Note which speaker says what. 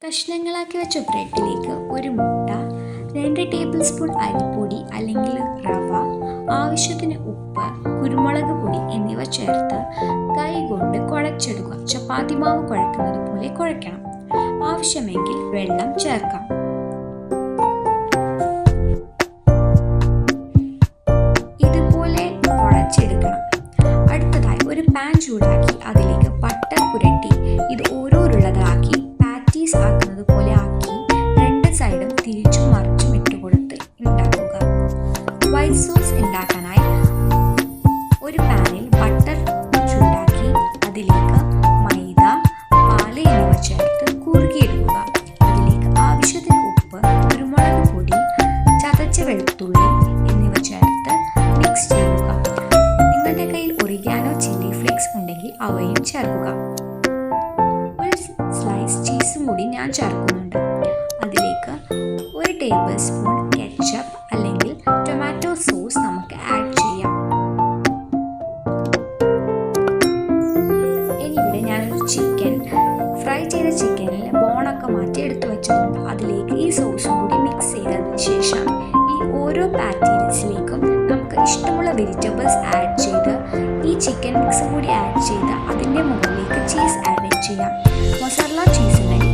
Speaker 1: കഷ്ണങ്ങളാക്കി വെച്ച ബ്രെഡിലേക്ക് ഒരു മുട്ട, 2 ടേബിൾ സ്പൂൺ അരിപ്പൊടി അല്ലെങ്കിൽ റവ, ആവശ്യത്തിന് ഉപ്പ്, കുരുമുളക് പൊടി എന്നിവ ചേർത്ത് കൈകൊണ്ട് കുഴച്ചെടുക്കുക. ചപ്പാത്തി മാവ് കുഴക്കുന്നത് പോലെ കുഴയ്ക്കണം. ആവശ്യമെങ്കിൽ വെള്ളം ചേർക്കാം. ഇതുപോലെ കുഴച്ചെടുക്കണം. അടുത്തതായി ഒരു പാൻ ചൂടാക്കി അതിലേക്ക് ബട്ടർ പുരട്ടി ഇത് ഓരോരുള്ളതാക്കി പാറ്റീസ് ആക്കുന്നത് പോലെ ആക്കി 2 സൈഡും തിരിച്ചും മറിച്ചും ഇട്ടുകൊടുത്ത് ഉണ്ടാക്കുക. വൈറ്റ് സോസ് ഉണ്ടാക്കാനായി ഒരു പാനിൽ ബട്ടർ ചൂടാക്കി അതിലേക്ക് മൈദ, പാല് എന്നിവ ചേർത്ത് കുറുകിയെടുക്കുക. അതിലേക്ക് ആവശ്യത്തിന് ഉപ്പ്, കുരുമുളക് പൊടി, ചതച്ച വെളുത്തുള്ളി എന്നിവ ചേർത്ത് മിക്സ് ചെയ്യുക. നിങ്ങളുടെ കയ്യിൽ ഒറിഗാനോ ചില്ലി ഫ്ലേക്സ് ഉണ്ടെങ്കിൽ അവയും ചേർക്കുക. ഒരു സ്ലൈസ് ചീസും കൂടി ഞാൻ ചേർക്കുന്നുണ്ട്. അതിലേക്ക് 1 ടേബിൾ സ്പൂൺ കെച്ചപ്പ് അല്ലെങ്കിൽ ടൊമാറ്റോ സോസ് നമുക്ക് ആഡ് ചെയ്യാം. ഇനിയിവിടെ ഞാനൊരു ഫ്രൈ ചെയ്ത ചിക്കനിൽ ബോണൊക്കെ മാറ്റി എടുത്തു വെച്ചിട്ടുണ്ട്. അതിലേക്ക് ഈ സോസും കൂടി മിക്സ് ചെയ്തതിന് ശേഷം ഈ ഓരോ പാറ്റീസിലേക്കും നമുക്ക് ഇഷ്ടമുള്ള വെജിറ്റബിൾസ് ആഡ് ചെയ്ത് ഈ ചിക്കൻ മിക്സും കൂടി ആഡ് ചെയ്ത് അതിൻ്റെ മുകളിലേക്ക് ചീസ് ആഡ് ചെയ്യാം. മൊസറല്ല ചീസ് ഉണ്ടെങ്കിൽ